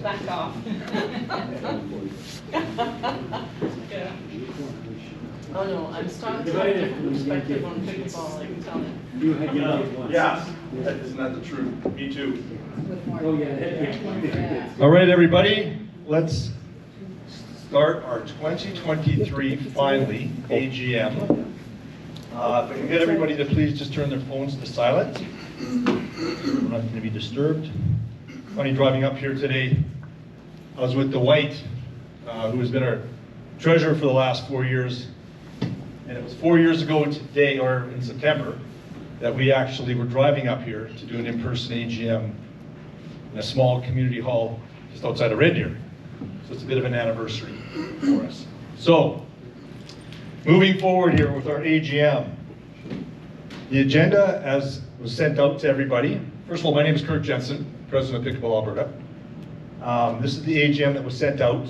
back off. Yeah. Oh no, I'm starting to have a different perspective on pickleball, I can tell you. You had your once. Yeah, isn't that the truth? Me too. Oh, yeah. All right, everybody, let's start our 2023 finally AGM. If I can get everybody to please just turn their phones to silent. We're not going to be disturbed. Funny, driving up here today, I was with Dwight, who has been our treasurer for the last 4 years. And it was 4 years ago today, or in September, that we actually were driving up here to do an in-person AGM in a small community hall just outside of Red Deer. So it's a bit of an anniversary for us. So, moving forward here with our AGM. The agenda, as was sent out to everybody. First of all, my name is Kirk Jensen, president of Pickleball Alberta. This is the AGM that was sent out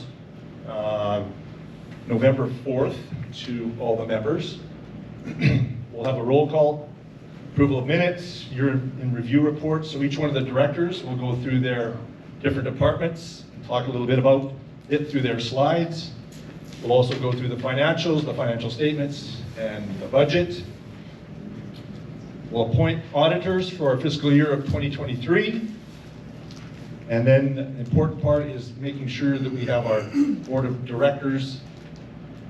November 4th to all the members. We'll have a roll call, approval of minutes, year in review reports. So each one of the directors will go through their different departments, talk a little bit about it through their slides. We'll also go through the financials, the financial statements, and the budget. We'll appoint auditors for our fiscal year of 2023. And then the important part is making sure that we have our board of directors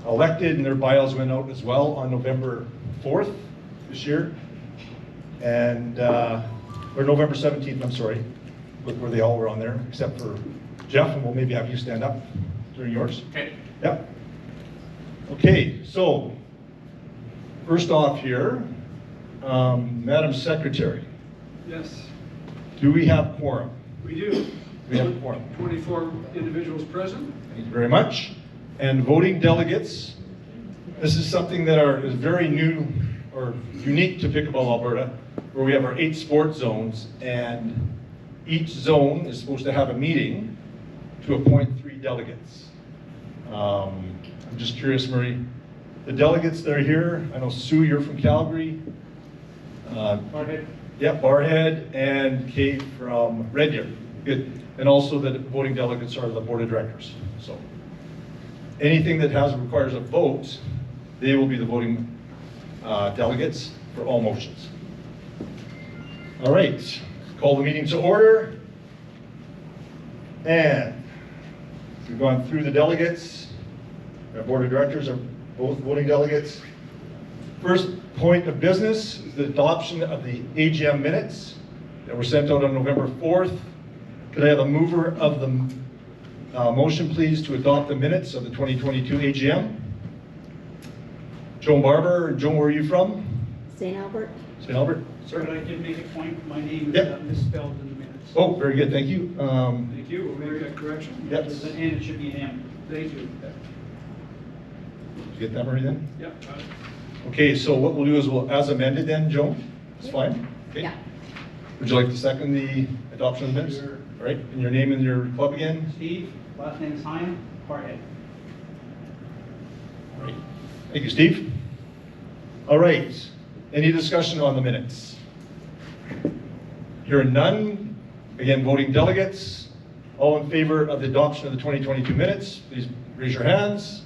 elected, and their bios went out as well on November 4th this year. And, or November 17th, I'm sorry, where they all were on there, except for Jeff, and we'll maybe have you stand up during yours. Okay. Yep. Okay, so first off here, Madam Secretary, Yes, do we have quorum? we do. We have quorum. 24 individuals present. Thank you very much. And voting delegates, this is something that is very new or unique to Pickleball Alberta, where we have our 8 sports zones, and each zone is supposed to have a meeting to appoint 3 delegates. I'm just curious, Marie, the delegates that are here, I know Sue, you're from Calgary. Barhead. Yep, Barhead, and Kate from Red Deer. Good. And also the voting delegates are the board of directors. So anything that requires a vote, they will be the voting delegates for all motions. All right, call the meeting to order. And we've gone through the delegates. Our board of directors are both voting delegates. First point of business is the adoption of the AGM minutes that were sent out on November 4th. Could I have a mover of the motion, please, to adopt the minutes of the 2022 AGM? Joan Barber. Joan, where are you from? St. Albert. St. Albert, Sir, sir. I did make a point, my name is Yep. misspelled in the minutes. Oh, very good, thank you. Thank you, we'll make that correction. Yep. There's an N, it should be an M. Thank you. Did you get that, Marie, then? Yep, got it. Okay, so what we'll do is we'll, as amended then, Joan? That's fine? Okay. Yeah. Would you like to second the adoption of the minutes? Sure. All right, and your name and your club again? Steve, last name is Heim, Barhead. All right. Thank you, Steve. All right, any discussion on the minutes? Hearing none, again, voting delegates, all in favor of the adoption of the 2022 minutes, please raise your hands.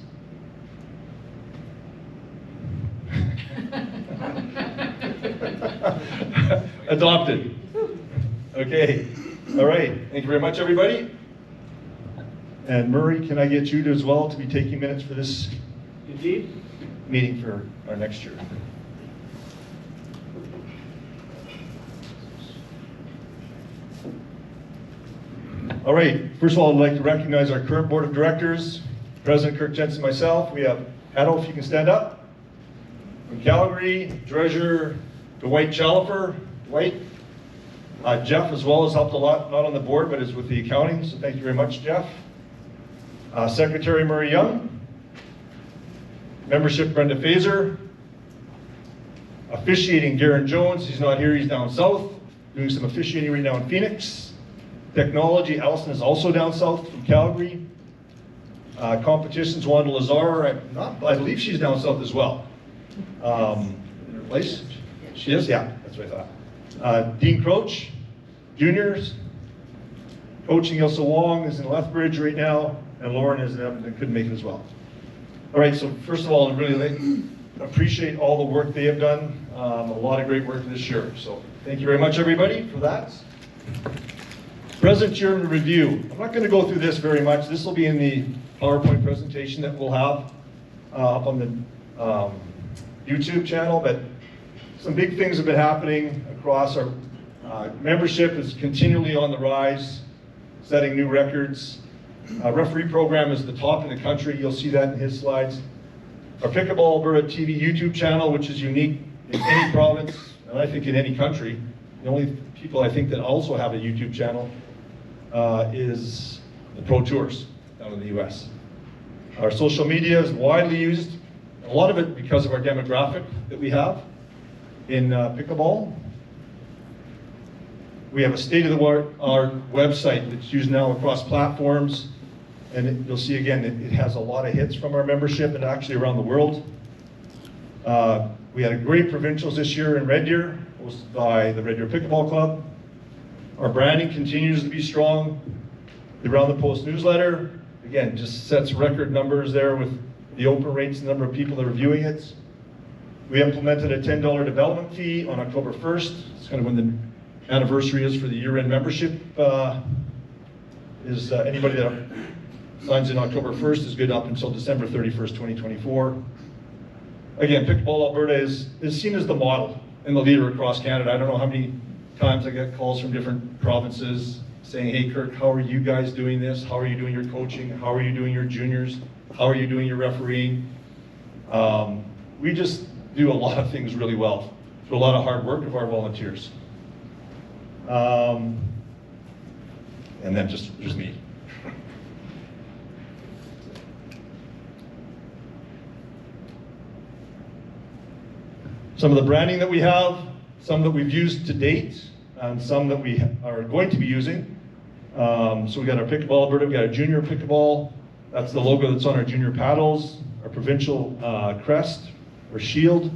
Adopted. Okay, all right, thank you very much, everybody. And Murray, can I get you to as well to be taking minutes for this Indeed. meeting for our next year? All right, first of all, I'd like to recognize our current board of directors, President Kirk Jensen, myself. We have Adolf, you can stand up. From Calgary, Treasurer Dwight Chalifer. Dwight. Jeff as well has helped a lot, not on the board, but is with the accounting, so thank you very much, Jeff. Secretary Murray Young. Membership Brenda Fazer. Officiating Darren Jones, he's not here, he's down south, doing some officiating right now in Phoenix. Technology, Allison is also down south from Calgary. Competitions, Wanda Lazar, I believe she's down south as well. In her place? She is, yeah, that's what I thought. Dean Croach, juniors. Coaching Ilse Wong is in Lethbridge right now, and Lauren is in Edmonton, couldn't make it as well. All right, so first of all, I really appreciate all the work they have done. A lot of great work this year. So thank you very much, everybody, for that. Present year in review. I'm not going to go through this very much. This will be in the PowerPoint presentation that we'll have up on the YouTube channel, but some big things have been happening across our membership is continually on the rise, setting new records. Referee program is the top in the country. You'll see that in his slides. Our Pickleball Alberta TV YouTube channel, which is unique in any province, and I think in any country. The only people I think that also have a YouTube channel is the Pro Tours down in the US. Our social media is widely used, a lot of it because of our demographic that we have in pickleball. We have a state-of-the-art website that's used now across platforms, and you'll see again, it has a lot of hits from our membership and actually around the world. We had a great provincials this year in Red Deer, hosted by the Red Deer Pickleball Club. Our branding continues to be strong. The Around the Post newsletter, again, just sets record numbers there with the open rates and the number of people that are viewing it. We implemented a $10 development fee on October 1st. It's kind of when the anniversary is for the year-end membership. Anybody that signs in October 1st is good up until December 31st, 2024. Again, Pickleball Alberta is seen as the model and the leader across Canada. I don't know how many times I get calls from different provinces saying, hey Kirk, how are you guys doing this? How are you doing your coaching? How are you doing your juniors? How are you doing your refereeing? We just do a lot of things really well through a lot of hard work of our volunteers. And then just me. Some of the branding that we have, some that we've used to date, and some that we are going to be using. So we got our Pickleball Alberta, we got a junior pickleball. That's the logo that's on our junior paddles. Our provincial crest or shield.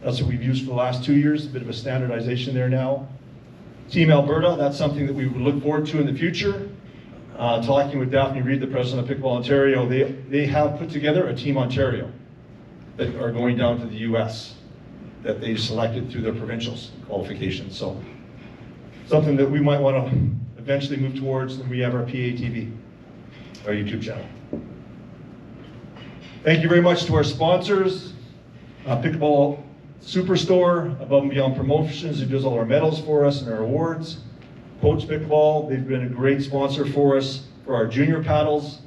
That's what we've used for the last 2 years. A bit of a standardization there now. Team Alberta, that's something that we would look forward to in the future. Talking with Daphne Reed, the president of Pickleball Ontario, they have put together a Team Ontario that are going down to the US that they selected through their provincials qualifications. So something that we might want to eventually move towards when we have our PATV, our YouTube channel. Thank you very much to our sponsors, Pickleball Superstore, Above and Beyond Promotions, who does all our medals for us and our awards. Coach Pickleball, they've been a great sponsor for us for our junior paddles,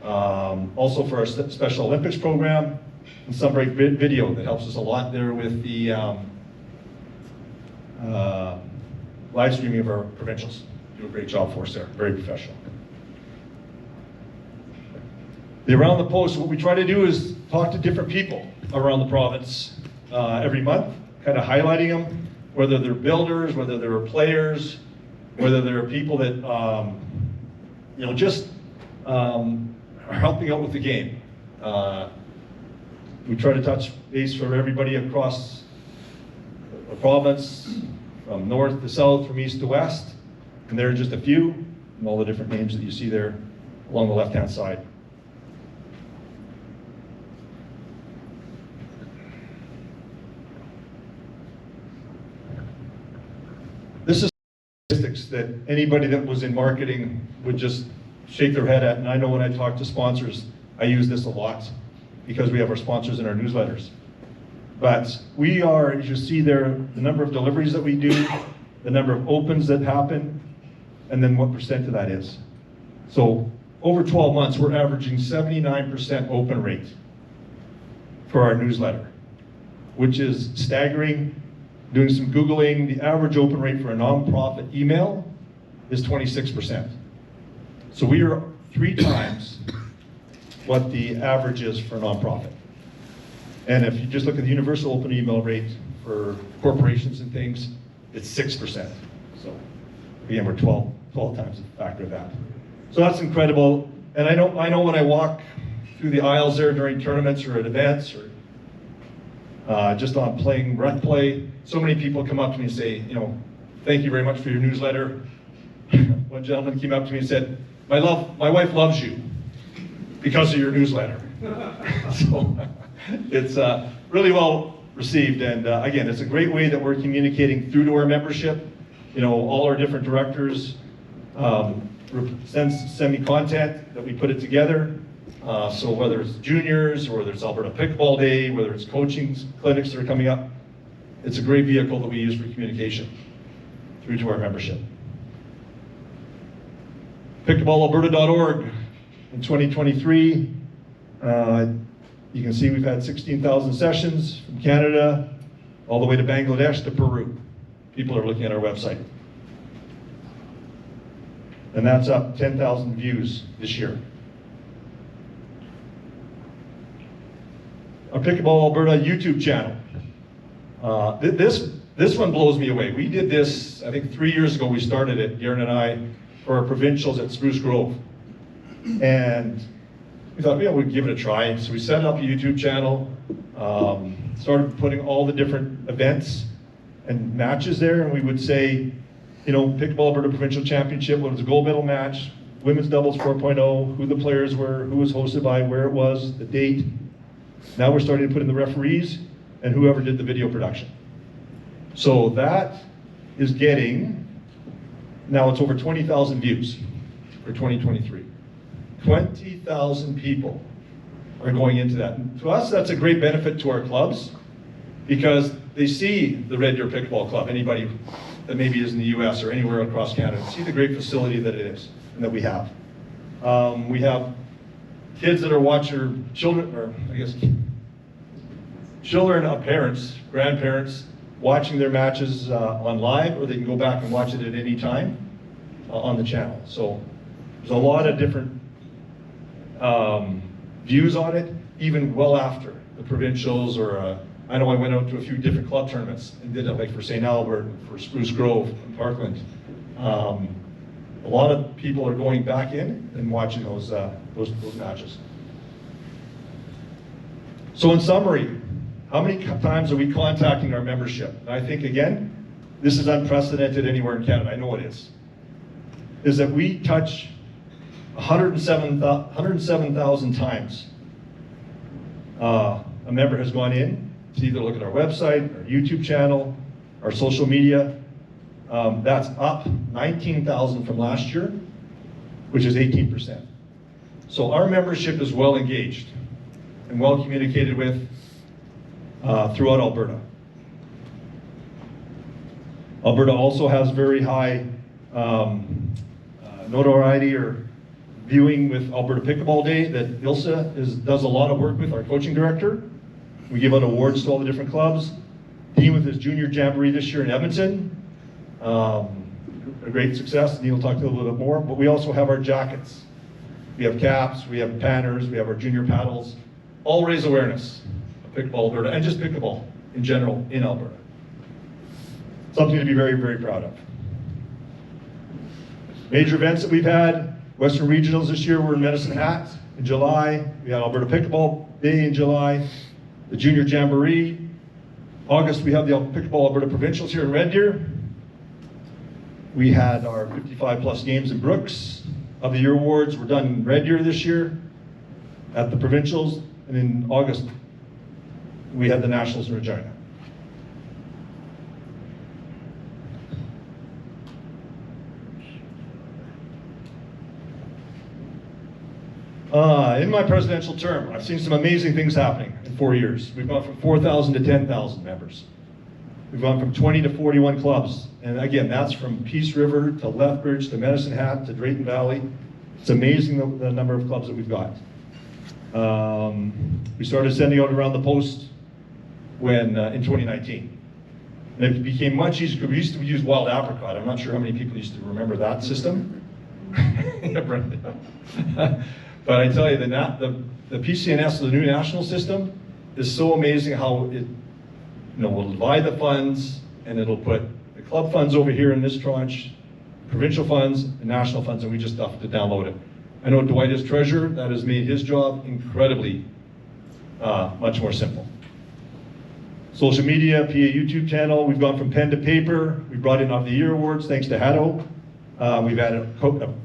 also for our Special Olympics program, and Sunbreak Video that helps us a lot there with the live streaming of our provincials. Do a great job for us there, very professional. The Around the Post, what we try to do is talk to different people around the province every month, kind of highlighting them, whether they're builders, whether they're players, whether they're people that just are helping out with the game. We try to touch base for everybody across the province, from north to south, from east to west, and there are just a few, and all the different names that you see there along the left-hand side. This is statistics that anybody that was in marketing would just shake their head at, and I know when I talk to sponsors, I use this a lot because we have our sponsors in our newsletters. But we are, as you see there, the number of deliveries that we do, the number of opens that happen, and then what percent of that is. So over 12 months, we're averaging 79% open rate for our newsletter, which is staggering. Doing some Googling, the average open rate for a nonprofit email is 26%. So we are 3 times what the average is for a nonprofit. And if you just look at the universal open email rate for corporations and things, it's 6%. So again, we're 12 times the factor of that. So that's incredible. And I know when I walk through the aisles there during tournaments or at events or just on playing rec play, so many people come up to me and say, thank you very much for your newsletter. one gentleman came up to me and said, my wife loves you because of your newsletter. So it's really well received, and again, it's a great way that we're communicating through to our membership. All our different directors send me content that we put it together. So whether it's juniors, or whether it's Alberta Pickleball Day, whether it's coaching clinics that are coming up, it's a great vehicle that we use for communication through to our membership. Pickleballalberta.org in 2023. You can see we've had 16,000 sessions from Canada all the way to Bangladesh to Peru. People are looking at our website. And that's up 10,000 views this year. Our Pickleball Alberta YouTube channel. This one blows me away. We did this, I think 3 years ago we started it, Garen and I, for our provincials at Spruce Grove. And we thought, we'd give it a try. So we set up a YouTube channel, started putting all the different events and matches there, and we would say, Pickleball Alberta Provincial Championship, what was the gold medal match, women's doubles 4.0, who the players were, who was hosted by, where it was, the date. Now we're starting to put in the referees and whoever did the video production. So that is getting, now it's over 20,000 views for 2023. 20,000 people are going into that. And to us, that's a great benefit to our clubs because they see the Red Deer Pickleball Club, anybody that maybe is in the US or anywhere across Canada, see the great facility that it is and that we have. We have kids that are watching, children, or I guess children of parents, grandparents, watching their matches on live, or they can go back and watch it at any time on the channel. So there's a lot of different views on it, even well after the provincials, or I know I went out to a few different club tournaments and did it, like for St. Albert, for Spruce Grove, and Parkland. A lot of people are going back in and watching those matches. So in summary, how many times are we contacting our membership? And I think, again, this is unprecedented anywhere in Canada. I know it is that we touch 107,000 times. A member has gone in to either look at our website, our YouTube channel, our social media. That's up 19,000 from last year, which is 18%. So our membership is well engaged and well communicated with throughout Alberta. Alberta also has very high notoriety or viewing with Alberta Pickleball Day that Ilsa does a lot of work with, our coaching director. We give out awards to all the different clubs. Dean with his junior jamboree this year in Edmonton. A great success. Neil will talk a little bit more, but we also have our jackets. We have caps, we have panners, we have our junior paddles. All raise awareness of Pickleball Alberta and just pickleball in general in Alberta. Something to be very, very proud of. Major events that we've had, Western Regionals this year were in Medicine Hat in July. We had Alberta Pickleball Day in July, the Junior Jamboree. August, we have the Pickleball Alberta Provincials here in Red Deer. We had our 55 plus games in Brooks. Of the Year awards were done in Red Deer this year at the Provincials. And in August, we had the Nationals in Regina. In my presidential term, I've seen some amazing things happening in 4 years. We've gone from 4,000 to 10,000 members. We've gone from 20 to 41 clubs. And again, that's from Peace River to Lethbridge to Medicine Hat to Drayton Valley. It's amazing the number of clubs that we've got. We started sending out around the post when in 2019. And it became much easier. We used to use Wild Apricot. I'm not sure how many people used to remember that system. But I tell you, the PCNS, the new national system, is so amazing how it will divide the funds, and it'll put the club funds over here in this tranche, provincial funds, and national funds, and we just have to download it. I know Dwight is treasurer. That has made his job incredibly much more simple. Social media, PA YouTube channel, we've gone from pen to paper. We brought in Of the Year awards thanks to Haddo. We've added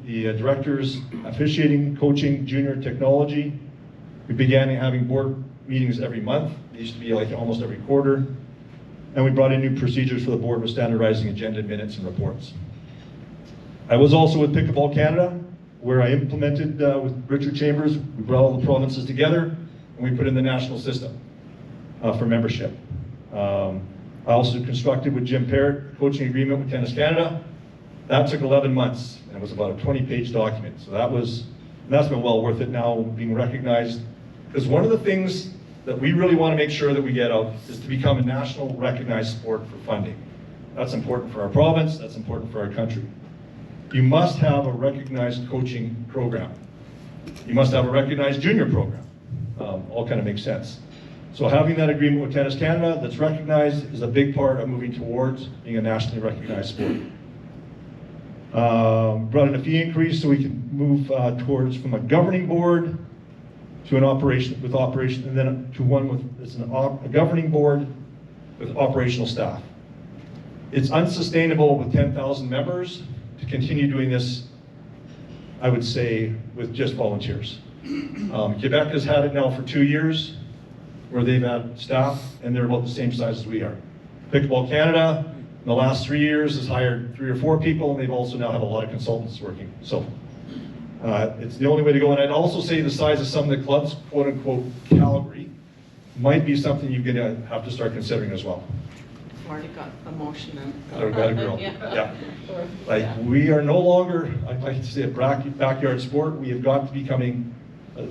the directors, officiating, coaching, junior technology. We began having board meetings every month. It used to be like almost every quarter. And we brought in new procedures for the board with standardizing agenda minutes and reports. I was also with Pickleball Canada, where I implemented with Richard Chambers. We brought all the provinces together and we put in the national system for membership. I also constructed with Jim Parrott coaching agreement with Tennis Canada. That took 11 months and it was about a 20-page document. So that's been well worth it now, being recognized. Because one of the things that we really want to make sure that we get out is to become a national recognized sport for funding. That's important for our province, that's important for our country. You must have a recognized coaching program. You must have a recognized junior program. All kind of makes sense. So having that agreement with Tennis Canada that's recognized is a big part of moving towards being a nationally recognized sport. Brought in a fee increase so we can move towards from a governing board to an operation, and then to one with a governing board with operational staff. It's unsustainable with 10,000 members to continue doing this, I would say, with just volunteers. Quebec has had it now for 2 years, where they've had staff, and they're about the same size as we are. Pickleball Canada, in the last 3 years, has hired 3 or 4 people, and they've also now have a lot of consultants working. So it's the only way to go. And I'd also say the size of some of the clubs, quote unquote, Calgary, might be something you're gonna have to start considering as well. Already got a motion in. Got a girl. Yeah. Like, we are no longer, I'd like to say, a backyard sport. We have got to becoming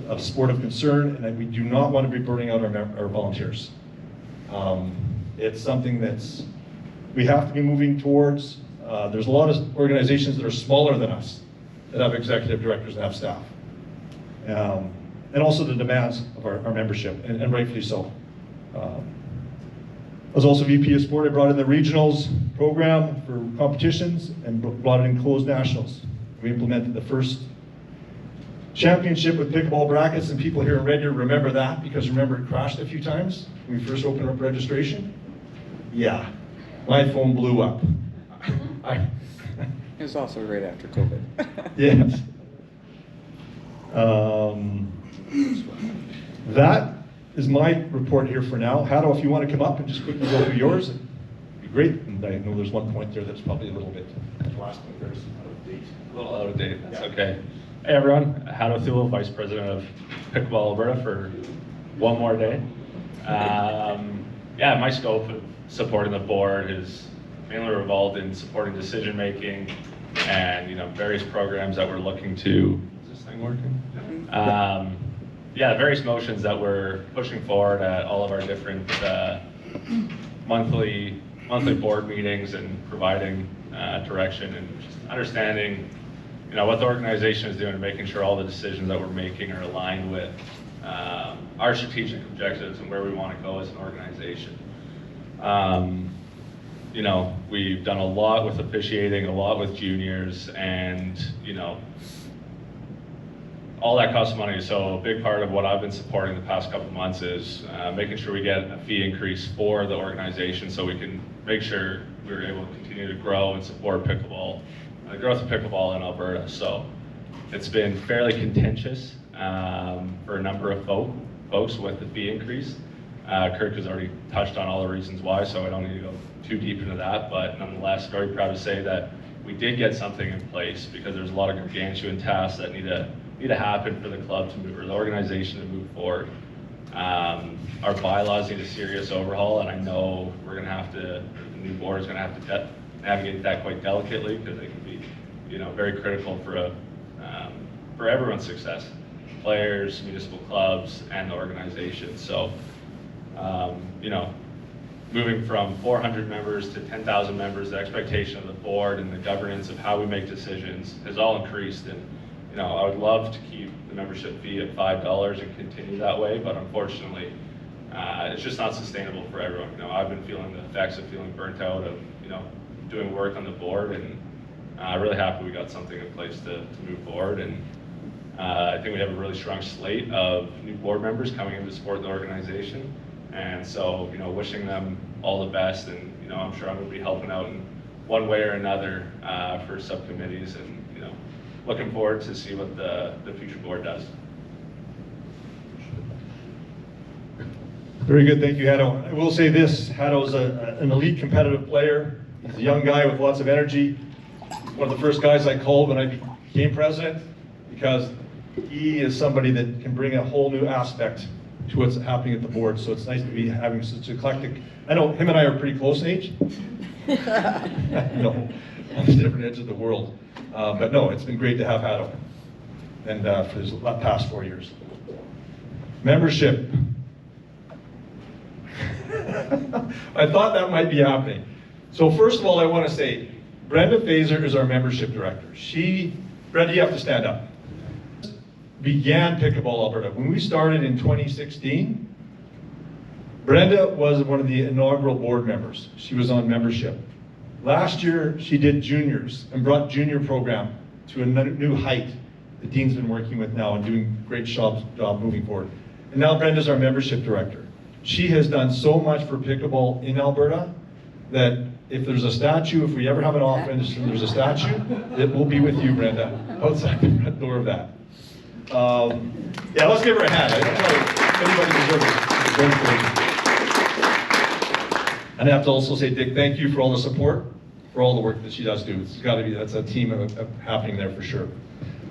a sport of concern, and that we do not want to be burning out our volunteers. It's something we have to be moving towards. There's a lot of organizations that are smaller than us that have executive directors and have staff. And also the demands of our membership, and rightfully so. I was also VP of Sport. I brought in the regionals program for competitions and brought it in closed nationals. We implemented the first championship with pickleball brackets, and people here in Red Deer remember that because remember it crashed a few times when we first opened up registration. Yeah, my phone blew up. It was also right after COVID. Yes. That is my report here for now. Hato, if you want to come up and just quickly go through yours, it'd be great. And I know there's one point there that's probably a little bit, the last one there's out of date. A little out of date, that's okay. Hey everyone, Hato Thule, Vice President of Pickleball Alberta for one more day. Yeah, my scope of supporting the board is mainly revolved in supporting decision making and various programs that we're looking to. Is this thing working? Yeah, various motions that we're pushing forward at all of our different monthly board meetings and providing direction and just understanding what the organization is doing and making sure all the decisions that we're making are aligned with our strategic objectives and where we want to go as an organization. We've done a lot with officiating, a lot with juniors, and all that costs money. So a big part of what I've been supporting the past couple of months is making sure we get a fee increase for the organization so we can make sure we're able to continue to grow and support pickleball, the growth of pickleball in Alberta. So it's been fairly contentious for a number of folks with the fee increase. Kirk has already touched on all the reasons why, so I don't need to go too deep into that, but nonetheless, very proud to say that we did get something in place because there's a lot of gargantuan tasks that need to happen for the club to move, or the organization to move forward. Our bylaws need a serious overhaul, and I know the new board is gonna have to navigate that quite delicately because they can be, very critical for everyone's success, players, municipal clubs, and the organization. So, moving from 400 members to 10,000 members, the expectation of the board and the governance of how we make decisions has all increased. And I would love to keep the membership fee at $5 and continue that way, but unfortunately, it's just not sustainable for everyone. I've been feeling the effects of feeling burnt out of doing work on the board, and I'm really happy we got something in place to move forward. And I think we have a really strong slate of new board members coming in to support the organization. And so, wishing them all the best, and I'm sure I'm going to be helping out in one way or another for subcommittees, and looking forward to see what the future board does. Very good, thank you, Haddo. I will say this, Haddo's an elite competitive player. He's a young guy with lots of energy. One of the first guys I called when I became president, because he is somebody that can bring a whole new aspect to what's happening at the board. So it's nice to be having such eclectic. I know him and I are pretty close in age. No, on the different edges of the world. But no, it's been great to have Haddo, and for the past 4 years. Membership. I thought that might be happening. So first of all, I want to say, Brenda Fazer is our membership director. Brenda, you have to stand up. Began Pickleball Alberta. When we started in 2016, Brenda was one of the inaugural board members. She was on membership. Last year, she did juniors and brought junior program to a new height that Dean's been working with now and doing a great job moving forward. And now Brenda's our membership director. She has done so much for pickleball in Alberta that if there's a statue, if we ever have an offense and there's a statue, it will be with you, Brenda, outside the front door of that. Yeah, let's give her a hand. I don't know if anybody deserves it. And I have to also say, Dick, thank you for all the support, for all the work that she does do. It's got to be, that's a team happening there for sure.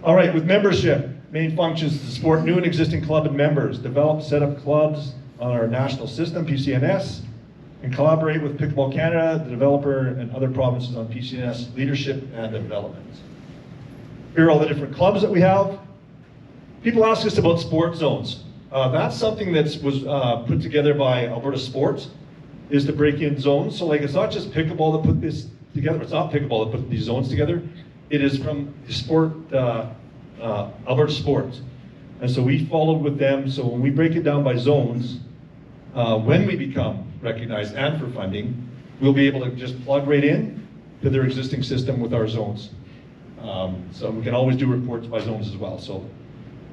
All right, with membership, main functions to support new and existing club and members, develop, set up clubs on our national system, PCNS, and collaborate with Pickleball Canada, the developer, and other provinces on PCNS leadership and development. Here are all the different clubs that we have. People ask us about sport zones. That's something that was put together by Alberta Sports, is to break in zones. So like, it's not just pickleball that put this together. It's not pickleball that put these zones together. It is from the sport, Alberta Sports. And so we followed with them. So when we break it down by zones, when we become recognized and for funding, we'll be able to just plug right in to their existing system with our zones. So we can always do reports by zones as well. So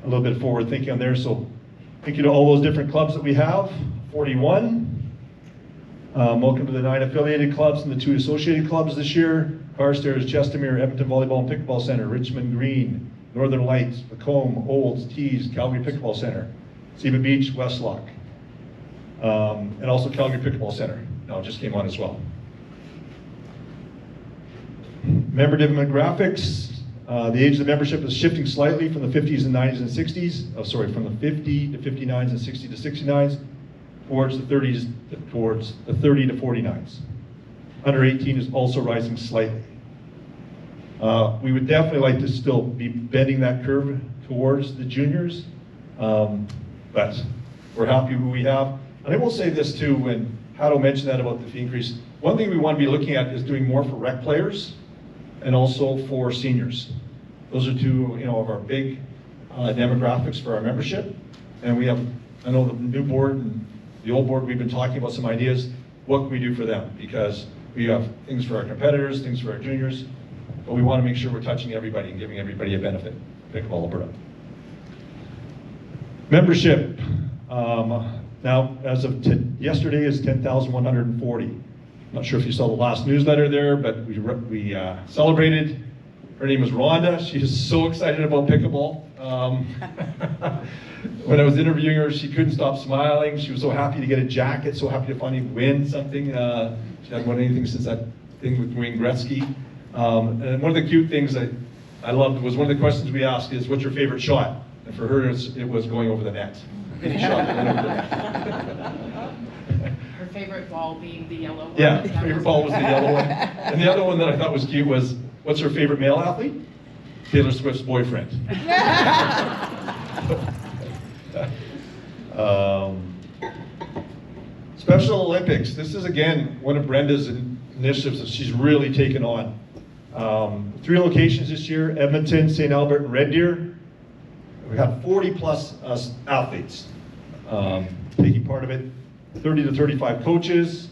a little bit forward thinking on there. So thank you to all those different clubs that we have, 41. Welcome to the 9 affiliated clubs and the 2 associated clubs this year. Carstairs, Chestermere, Edmonton Volleyball and Pickleball Center, Richmond Green, Northern Lights, Macomb, Olds, Tees, Calgary Pickleball Center, Seba Beach, Westlock, and also Calgary Pickleball Center. Now it just came on as well. Member demographics. The age of the membership is shifting slightly from the 50s and 90s and 60s. Oh, sorry, from the 50 to 59s and 60 to 69s, towards the 30s, towards the 30 to 49s. Under 18 is also rising slightly. We would definitely like to still be bending that curve towards the juniors, but we're happy who we have. And I will say this too, when Haddo mentioned that about the fee increase, one thing we want to be looking at is doing more for rec players and also for seniors. Those are two, of our big demographics for our membership. And we have, I know the new board and the old board, we've been talking about some ideas. What can we do for them? Because we have things for our competitors, things for our juniors, but we want to make sure we're touching everybody and giving everybody a benefit. Pickleball Alberta. Membership. Now, as of yesterday, is 10,140. Not sure if you saw the last newsletter there, but we celebrated. Her name is Rhonda. She is so excited about pickleball. When I was interviewing her, she couldn't stop smiling. She was so happy to get a jacket, so happy to finally win something. She hadn't won anything since that thing with Wayne Gretzky. And one of the cute things I loved was one of the questions we asked is, what's your favorite shot? And for her, it was going over the net. Any shot that went over the net. Her favorite ball being the yellow one. Yeah, her favorite ball was the yellow one. And the other one that I thought was cute was, what's her favorite male athlete? Taylor Swift's boyfriend. Special Olympics. This is, again, one of Brenda's initiatives that she's really taken on. 3 locations this year, Edmonton, St. Albert, and Red Deer. We have 40 plus athletes taking part of it, 30 to 35 coaches.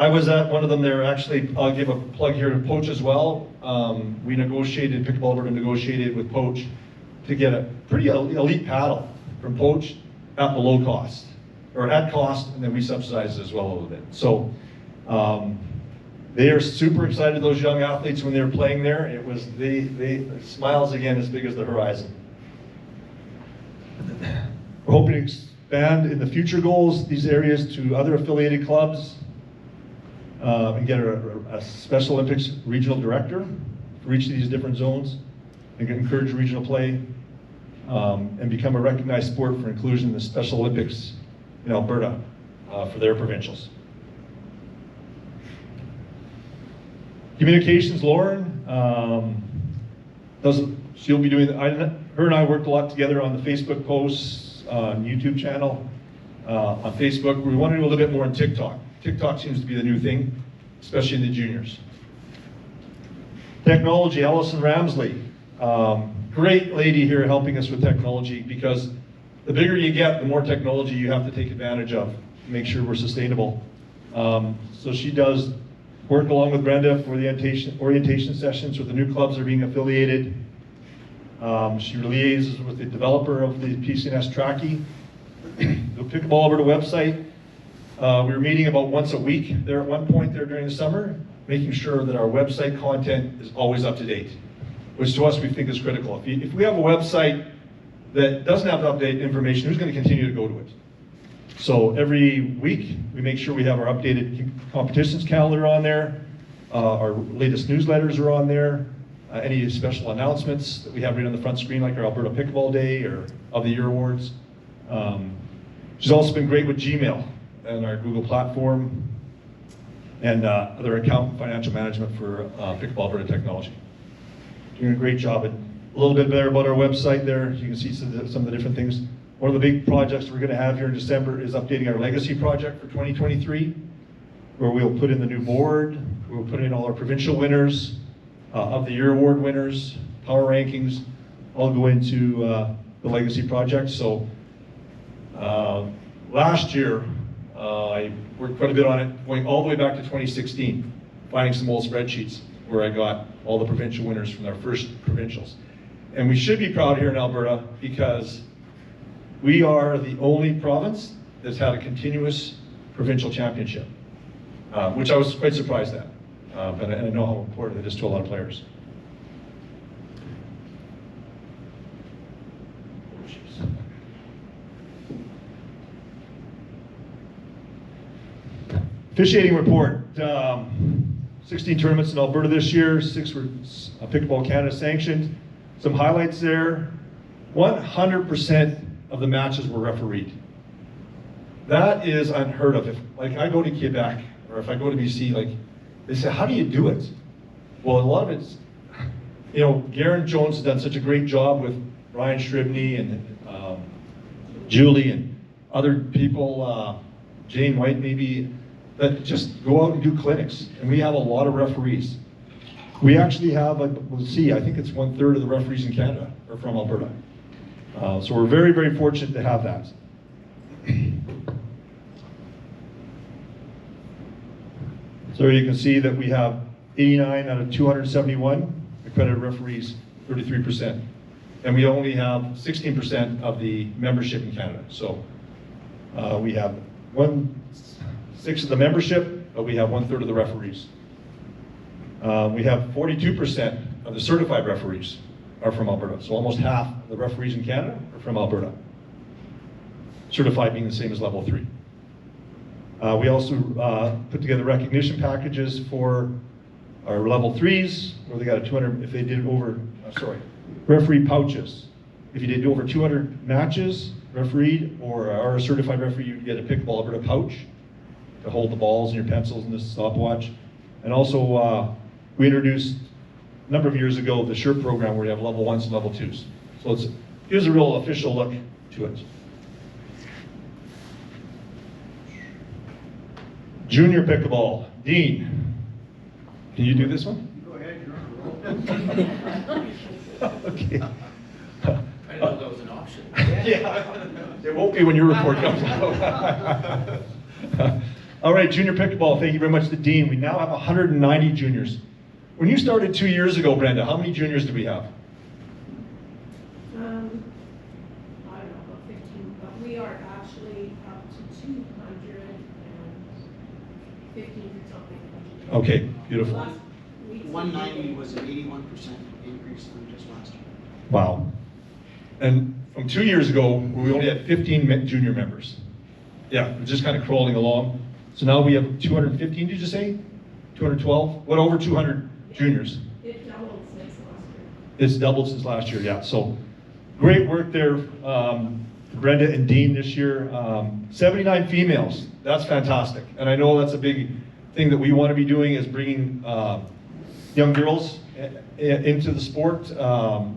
I was at one of them there, actually. I'll give a plug here to Poach as well. We negotiated, Pickleball Alberta negotiated with Poach to get a pretty elite paddle from Poach at below cost, or at cost, and then we subsidize it as well a little bit. So they are super excited, those young athletes, when they were playing there. It was, they smiles again as big as the horizon. We're hoping to expand in the future goals these areas to other affiliated clubs and get a Special Olympics regional director for each of these different zones and encourage regional play and become a recognized sport for inclusion in the Special Olympics in Alberta for their provincials. Communications, Lauren, she'll be doing, her and I worked a lot together on the Facebook posts, on YouTube channel, on Facebook. We want to do a little bit more on TikTok. TikTok seems to be the new thing, especially in the juniors. Technology, Allison Ramsley. Great lady here helping us with technology, because the bigger you get, the more technology you have to take advantage of to make sure we're sustainable. So she does work along with Brenda for the orientation sessions with the new clubs that are being affiliated. She liaises with the developer of the PCNS Tracky, the Pickleball Alberta website. We were meeting about once a week there at one point there during the summer, making sure that our website content is always up to date, which to us we think is critical. If we have a website that doesn't have updated information, who's going to continue to go to it? So every week we make sure we have our updated competitions calendar on there, our latest newsletters are on there, any special announcements that we have right on the front screen, like our Alberta Pickleball Day or of the Year Awards. She's also been great with Gmail and our Google platform and other account and financial management for Pickleball Alberta Technology. Doing a great job. A little bit better about our website there. You can see some of the different things. One of the big projects we're going to have here in December is updating our legacy project for 2023, where we'll put in the new board, we'll put in all our provincial winners, of the Year Award winners, power rankings, all go into the legacy project. So last year, I worked quite a bit on it, going all the way back to 2016, finding some old spreadsheets where I got all the provincial winners from our first provincials. And we should be proud here in Alberta because we are the only province that's had a continuous provincial championship, which I was quite surprised at, but I know how important it is to a lot of players. Officiating report. 16 tournaments in Alberta this year, 6 were Pickleball Canada sanctioned. Some highlights there. 100% of the matches were refereed. That is unheard of. If, like, I go to Quebec, or if I go to BC, like, they say, how do you do it? Well, a lot of it's, you know, Garen Jones has done such a great job with Ryan Shribney and Julie and other people, Jane White maybe, that just go out and do clinics. And we have a lot of referees. We actually have, we'll see, I think it's 1/3 of the referees in Canada are from Alberta. So we're very, very fortunate to have that. So you can see that we have 89 out of 271 accredited referees, 33%. And we only have 16% of the membership in Canada. So we have 1/6 of the membership, but we have 1/3 of the referees. We have 42% of the certified referees are from Alberta. So almost half of the referees in Canada are from Alberta. Certified being the same as level 3. We also put together recognition packages for our level 3s, where they got a 200, if they did over, referee pouches. If you did over 200 matches refereed, or are a certified referee, you get a Pickleball Alberta pouch to hold the balls and your pencils and this stopwatch. And also, we introduced a number of years ago the SHIRT program where you have level 1s and level 2s. So it gives a real official look to it. Junior pickleball. Dean, can you do this one? Go ahead, you're on a roll. Okay. I didn't know that was an option. Yeah, it won't be when your report comes out. All right, junior pickleball, thank you very much to Dean. We now have 190 juniors. When you started 2 years ago, Brenda, how many juniors do we have? I don't know, about 15, but we are actually up to 250 something. Okay, beautiful. Last week, 190 was an 81% increase from just last year. Wow. And from 2 years ago, we only had 15 junior members. Yeah, we're just kind of crawling along. So now we have 215, did you say? 212? What, over 200 juniors? It doubled since last year. It's doubled since last year, yeah. So great work there, Brenda and Dean this year. 79 females, that's fantastic. And I know that's a big thing that we want to be doing is bringing young girls into the sport.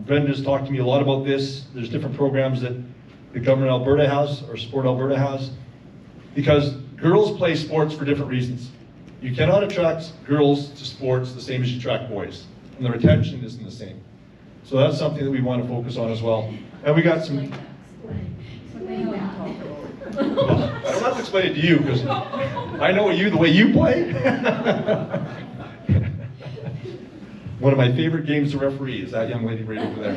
Brenda's talked to me a lot about this. There's different programs that the government of Alberta has, or Sport Alberta has, because girls play sports for different reasons. You cannot attract girls to sports the same as you attract boys, and the retention isn't the same. So that's something that we want to focus on as well. And we got some. Well, I don't have to explain it to you because I know you the way you play. One of my favorite games to referee is that young lady right over there.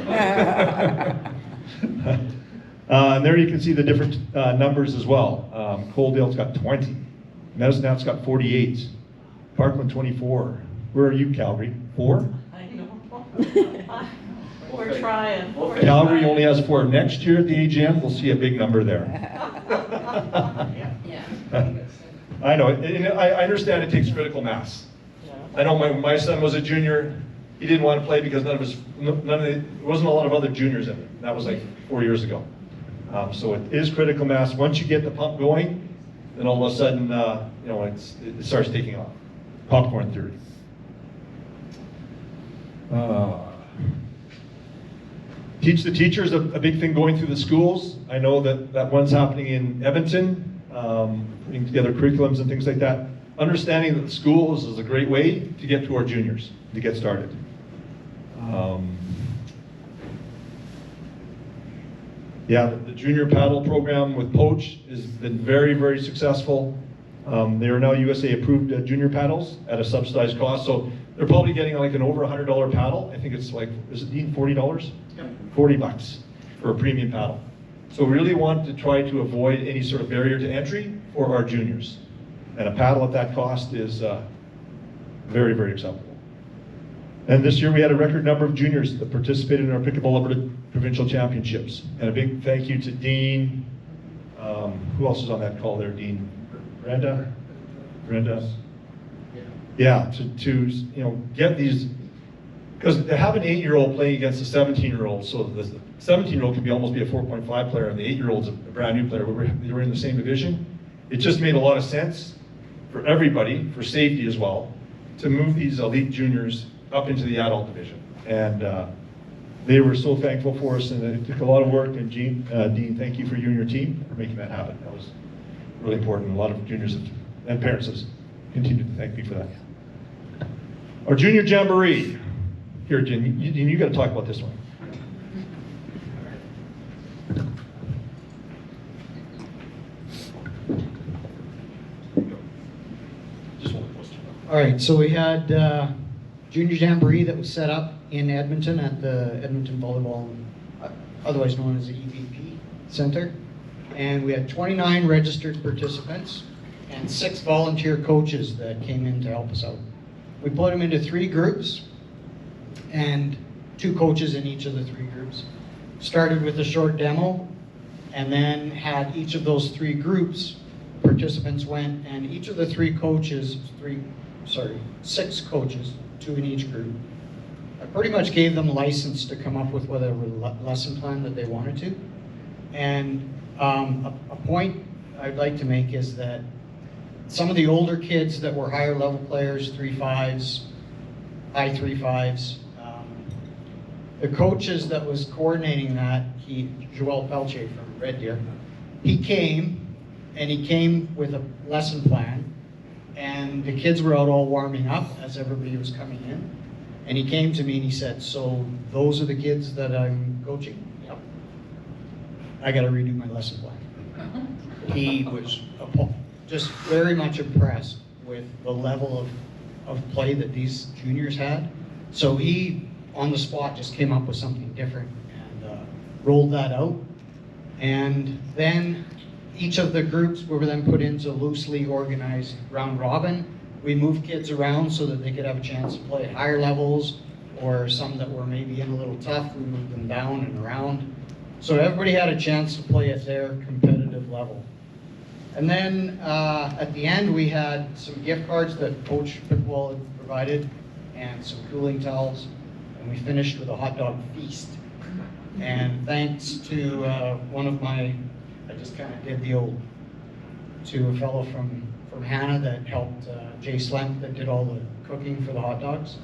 And there you can see the different numbers as well. Coaldale's got 20. Medicina's got 48. Parkland 24. Where are you, Calgary? 4? I know. We're trying. Calgary only has 4. Next year at the AGM, we'll see a big number there. I know. And I understand it takes critical mass. I know my son was a junior. He didn't want to play because there wasn't a lot of other juniors in it. That was like 4 years ago. So it is critical mass. Once you get the pump going, then all of a sudden, it starts taking off. Popcorn theory. Teach the teachers, a big thing going through the schools. I know that one's happening in Edmonton, putting together curriculums and things like that. Understanding that the schools is a great way to get to our juniors, to get started. The junior paddle program with Poach has been very, very successful. They are now USA approved junior paddles at a subsidized cost. So they're probably getting like an over $100 paddle. I think it's like, is it Dean, $40? Yep. $40 for a premium paddle. So we really want to try to avoid any sort of barrier to entry for our juniors. And a paddle at that cost is very, very acceptable. And this year we had a record number of juniors that participated in our Pickleball Alberta Provincial Championships. And a big thank you to Dean. Who else is on that call there, Dean? Brenda? Yeah, to get these, because to have an 8-year-old playing against a 17-year-old, so the 17-year-old can almost be a 4.5 player, and the 8-year-old's a brand new player. They were in the same division. It just made a lot of sense for everybody, for safety as well, to move these elite juniors up into the adult division. And they were so thankful for us, and it took a lot of work. And Dean, thank you for you and your team for making that happen. That was really important. A lot of juniors and parents have continued to thank me for that. Our junior jamboree. Here, Jen, you got to talk about this one. All right, so we had Junior Jamboree that was set up in Edmonton at the Edmonton Volleyball, otherwise known as the EVP Center. And we had 29 registered participants and 6 volunteer coaches that came in to help us out. We put them into 3 groups and 2 coaches in each of the 3 groups. Started with a short demo and then had each of those 3 groups, participants went, and each of the 6 coaches, 2 in each group, I pretty much gave them license to come up with whatever lesson plan that they wanted to. And a point I'd like to make is that some of the older kids that were higher level players, 3-5s, high 3-5s, the coaches that was coordinating that, Joel Pelche from Red Deer, he came with a lesson plan, and the kids were out all warming up as everybody was coming in. And he came to me and he said, "So those are the kids that I'm coaching?" "Yep." "I got to redo my lesson plan." He was just very much impressed with the level of play that these juniors had. So he, on the spot, just came up with something different and rolled that out. And then each of the groups were then put into loosely organized round robin. We moved kids around so that they could have a chance to play at higher levels, or some that were maybe in a little tough, we moved them down and around. So everybody had a chance to play at their competitive level. And then at the end, we had some gift cards that Coach Pickleball had provided and some cooling towels. And we finished with a hot dog feast. And thanks to one of my, I just kind of did the old, to a fellow from Hannah that helped, Jay Slemp, that did all the cooking for the hot dogs.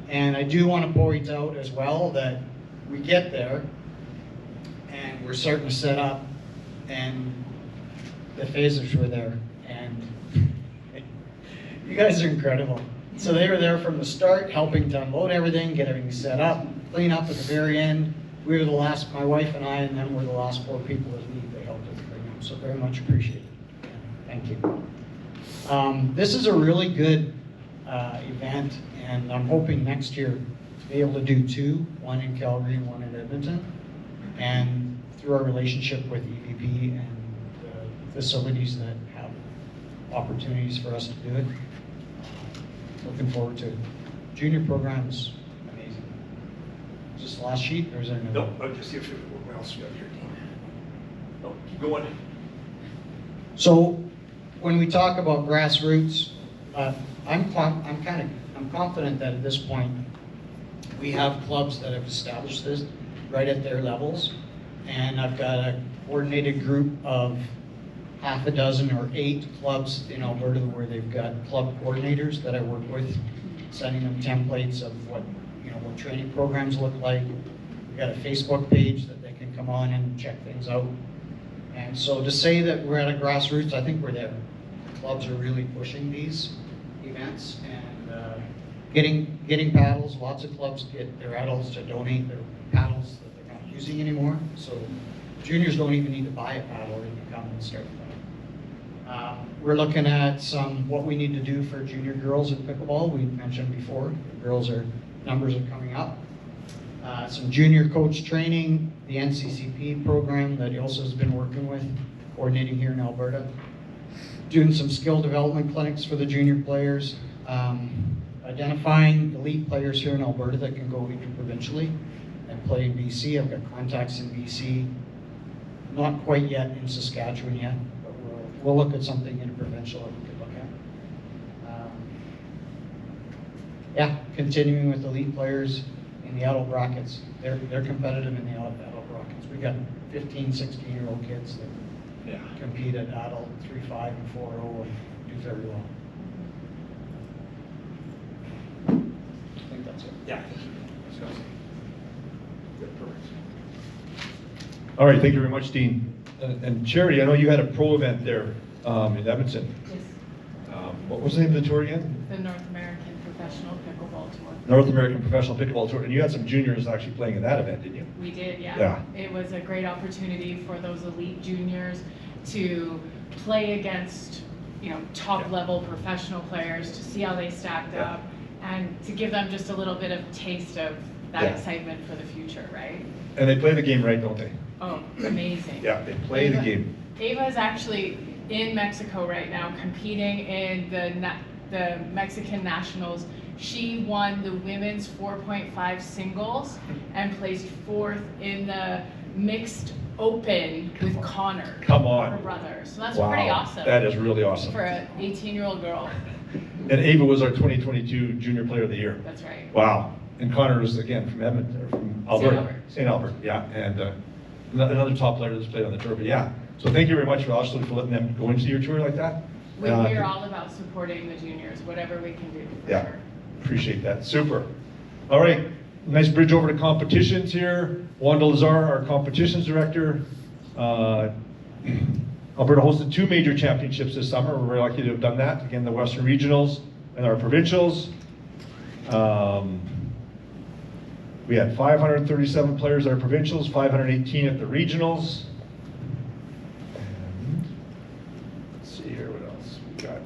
And I do want to point out as well that we get there and we're starting to set up, and the phasers were there, and you guys are incredible. So they were there from the start, helping to unload everything, get everything set up, clean up at the very end. We were the last, my wife and I, and then we're the last 4 people that leave. They helped us clean up, so very much appreciated. Thank you. This is a really good event, and I'm hoping next year to be able to do 2, one in Calgary and one in Edmonton. And through our relationship with EVP and the facilities that have opportunities for us to do it, looking forward to it. Junior program's amazing. Is this the last sheet, or is there another? No, I'll just see what else we got here, Dean. No, keep going. So when we talk about grassroots, I'm confident that at this point we have clubs that have established this right at their levels, and I've got a coordinated group of half a dozen or 8 clubs in Alberta where they've got club coordinators that I work with, sending them templates of what training programs look like. We've got a Facebook page that they can come on and check things out. And so to say that we're at a grassroots, I think we're there. The clubs are really pushing these events and getting paddles. Lots of clubs get their adults to donate their paddles that they're not using anymore. So juniors don't even need to buy a paddle, they can come and start playing. We're looking at what we need to do for junior girls in pickleball. We mentioned before, numbers are coming up. Some junior coach training, the NCCP program that Ilse has been working with, coordinating here in Alberta. Doing some skill development clinics for the junior players. Identifying elite players here in Alberta that can go interprovincially and play in BC. I've got contacts in BC. Not quite yet in Saskatchewan yet, but we'll look at something interprovincial that we could look at. Continuing with elite players in the adult brackets. They're competitive in the adult brackets. We've got 15, 16-year-old kids that compete at adult 3-5 and 4-0 and do very well. I think that's it. Yeah. All right, thank you very much, Dean. And Charity, I know you had a pro event there in Edmonton. Yes. What was the name of the tour again? The North American Professional Pickleball Tour. North American Professional Pickleball Tour. And you had some juniors actually playing in that event, didn't you? We did, yeah. Yeah. It was a great opportunity for those elite juniors to play against, top level professional players, to see how they stacked up, and to give them just a little bit of taste of that excitement for the future, right? And they play the game right, don't they? Oh, amazing. Yeah, they play the game. Ava is actually in Mexico right now, competing in the Mexican Nationals. She won the women's 4.5 singles and placed 4th in the mixed open with Connor, her brother. So that's pretty awesome. That is really awesome. For an 18-year-old girl. And Ava was our 2022 Junior Player of the Year. That's right. Wow. And Connor is, again, from Edmonton, or from Alberta. St. Albert, yeah. And another top player that's played on the tour, but yeah. So thank you very much, Ashley, for letting them go into your tour like that. We're all about supporting the juniors, whatever we can do, for sure. Appreciate that. Super. All right. Nice bridge over to competitions here. Wanda Lazar, our competitions director. Alberta hosted 2 major championships this summer. We're very lucky to have done that. Again, the Western Regionals and our Provincials. We had 537 players at our Provincials, 518 at the Regionals. And let's see here, what else we got.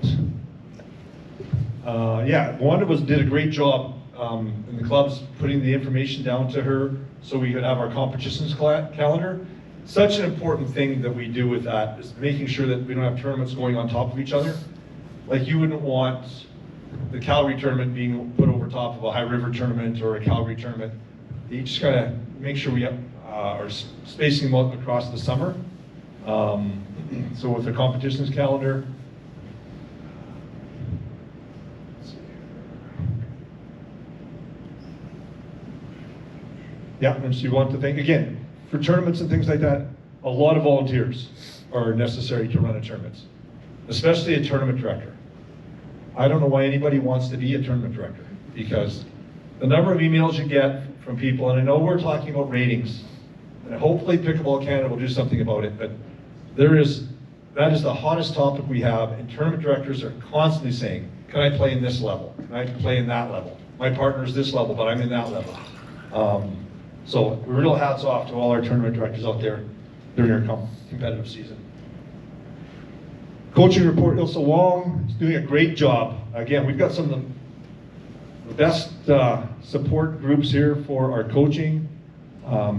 Wanda did a great job in the clubs putting the information down to her so we could have our competitions calendar. such an important thing that we do with that is making sure that we don't have tournaments going on top of each other. Like you wouldn't want the Calgary tournament being put over top of a High River tournament or a Calgary tournament. You just gotta make sure we are spacing them out across the summer. So with the competitions calendar, yeah, and so you want to think, again, for tournaments and things like that, a lot of volunteers are necessary to run a tournament, especially a tournament director. I don't know why anybody wants to be a tournament director, because the number of emails you get from people, and I know we're talking about ratings, and hopefully Pickleball Canada will do something about it, but that is the hottest topic we have, and tournament directors are constantly saying, can I play in this level? Can I play in that level? My partner's this level, but I'm in that level. So real hats off to all our tournament directors out there during our competitive season. Coaching report, Ilsa Wong is doing a great job. Again, we've got some of the best support groups here for our coaching.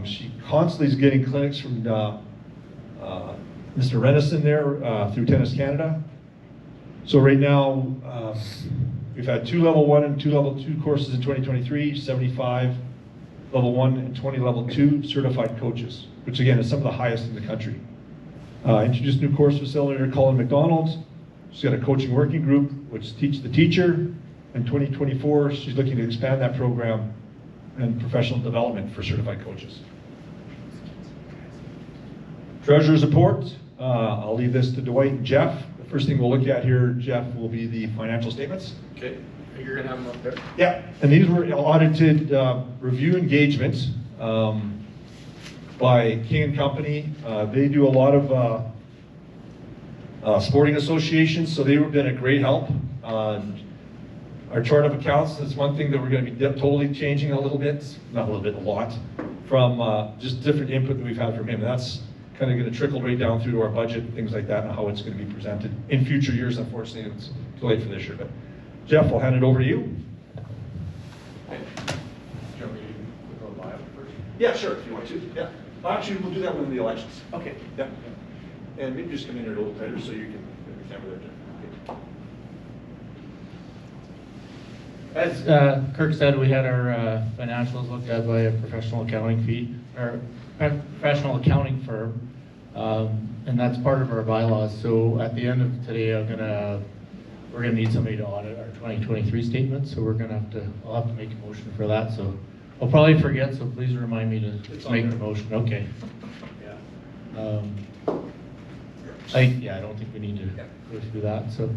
She constantly is getting clinics from Mr. Renison there through Tennis Canada. So right now, we've had 2 level 1 and 2 level 2 courses in 2023, 75 level 1 and 20 level 2 certified coaches, which again is some of the highest in the country. Introduced new course facilitator Colin McDonald. She's got a coaching working group which teach the teacher. In 2024, she's looking to expand that program and professional development for certified coaches. Treasurer's report. I'll leave this to Dwight and Jeff. The first thing we'll look at here, Jeff, will be the financial statements. Okay, you're gonna have them up there? Yeah, and these were audited review engagements by King & Company. They do a lot of sporting associations, so they've been a great help. Our chart of accounts is one thing that we're going to be totally changing a little bit, not a little bit, a lot, from just different input that we've had from him. And that's kind of going to trickle right down through to our budget and things like that and how it's going to be presented in future years. Unfortunately, it's too late for this year. But Jeff, I'll hand it over to you. Okay. Do you want me to go live first? Yeah, sure, if you want to. Yeah. Actually, we'll do that within the elections. Okay. Yeah. And maybe just come in here a little tighter so you can get the camera there. As Kirk said, we had our financials looked at by a professional accounting firm, and that's part of our bylaws. So at the end of today, we're gonna need somebody to audit our 2023 statements. So I'll have to make a motion for that. So I'll probably forget. So please remind me to make the motion. Okay. Yeah. I don't think we need to go through that. So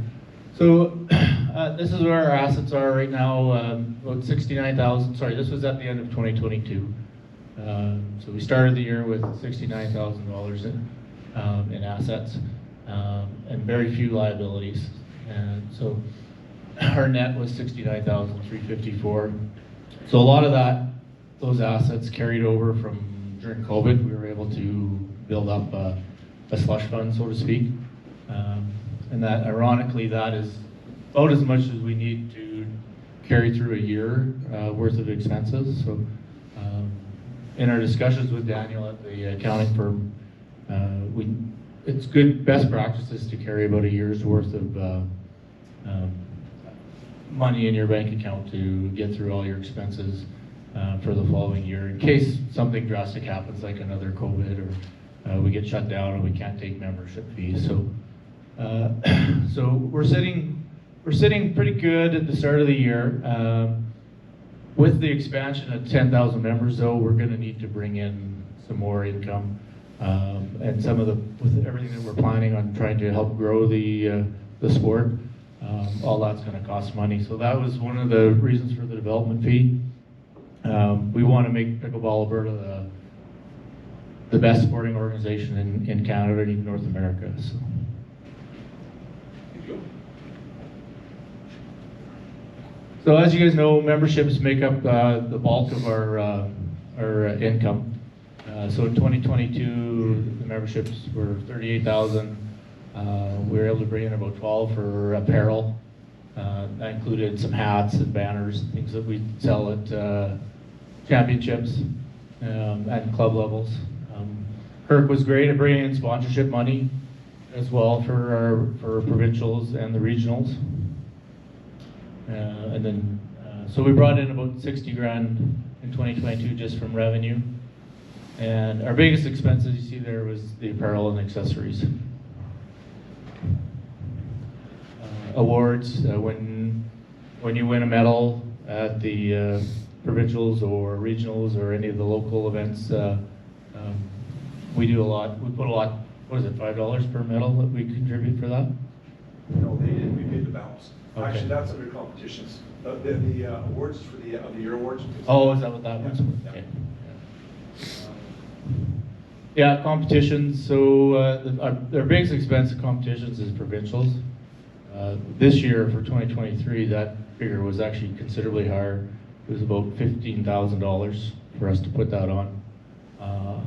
this is where our assets are right now, about 69,000, sorry, this was at the end of 2022. So we started the year with $69,000 in assets and very few liabilities. And so our net was $69,354. So a lot of those assets carried over from during COVID. We were able to build up a slush fund, so to speak. And that, ironically, that is about as much as we need to carry through a year worth of expenses. So in our discussions with Daniel at the accounting firm, it's good best practices to carry about a year's worth of money in your bank account to get through all your expenses for the following year in case something drastic happens like another COVID or we get shut down and we can't take membership fees. So we're sitting pretty good at the start of the year. With the expansion of 10,000 members, though, we're going to need to bring in some more income, and with everything that we're planning on trying to help grow the sport, all that's going to cost money. So that was one of the reasons for the development fee. We want to make Pickleball Alberta the best sporting organization in Canada and even North America. So. So as you guys know, memberships make up the bulk of our income. So in 2022, the memberships were 38,000. We were able to bring in about 12 for apparel. That included some hats and banners, things that we sell at championships and club levels. Kirk was great at bringing in sponsorship money as well for provincials and the regionals. And then, so we brought in about 60 grand in 2022 just from revenue. And our biggest expenses you see there was the apparel and accessories. Awards, when you win a medal at the provincials or regionals or any of the local events, we do a lot, we put a lot, what is it, $5 per medal that we contribute for that? No, they didn't, we paid the balance. Okay. Actually, that's under competitions. The awards for the year awards. Oh, is that what that was? Yeah. Okay. Yeah, competitions, so our biggest expense of competitions is provincials. This year for 2023, that figure was actually considerably higher. It was about $15,000 for us to put that on.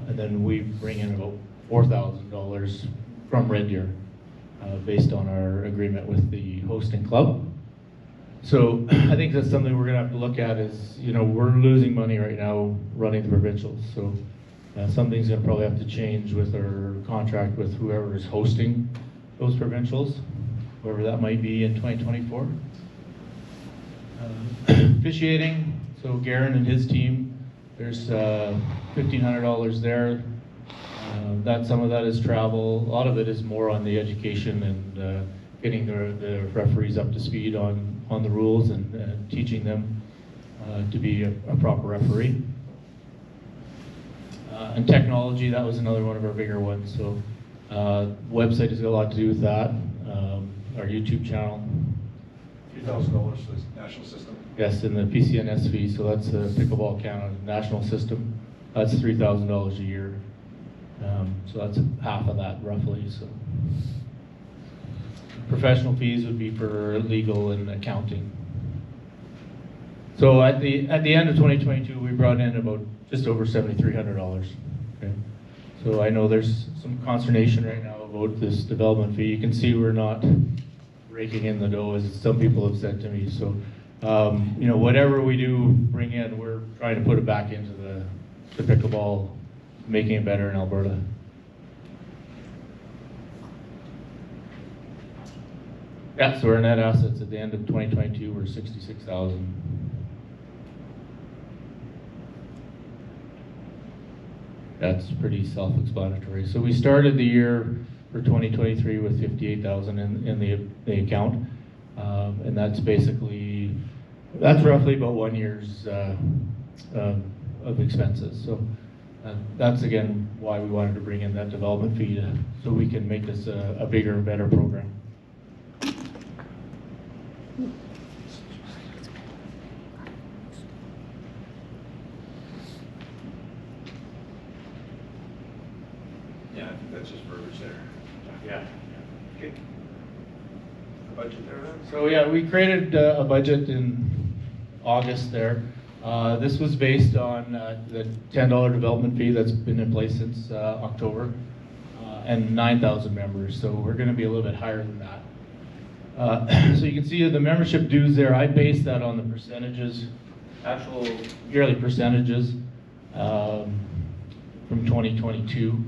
And then we bring in about $4,000 from Red Deer based on our agreement with the hosting club. So I think that's something we're gonna have to look at is, you know, we're losing money right now running the provincials. So something's gonna probably have to change with our contract with whoever is hosting those provincials, whoever that might be in 2024. Officiating, so Garen and his team, there's $1,500 there. Some of that is travel. A lot of it is more on the education and getting the referees up to speed on the rules and teaching them to be a proper referee. And technology, that was another one of our bigger ones. So website has got a lot to do with that. Our YouTube channel. $2,000 for the national system. Yes, and the PCNS fee, so that's the Pickleball Canada national system. That's $3,000 a year. So that's half of that roughly. So professional fees would be for legal and accounting. So at the end of 2022, we brought in about just over $7,300. Okay. So I know there's some consternation right now about this development fee. You can see we're not raking in the dough, as some people have said to me. So you know, whatever we do bring in, we're trying to put it back into the pickleball, making it better in Alberta. Yeah, so our net assets at the end of 2022 were $66,000. That's pretty self-explanatory. So we started the year for 2023 with $58,000 in the account, and that's basically, that's roughly about 1 year's of expenses. So that's again why we wanted to bring in that development fee so we can make this a bigger and better program. Yeah, I think that's just verbiage there. Yeah. Okay. The budget there then? So yeah, we created a budget in August there. This was based on the $10 development fee that's been in place since October, and 9,000 members. So we're going to be a little bit higher than that. So you can see the membership dues there. I based that on the percentages, actual yearly percentages from 2022.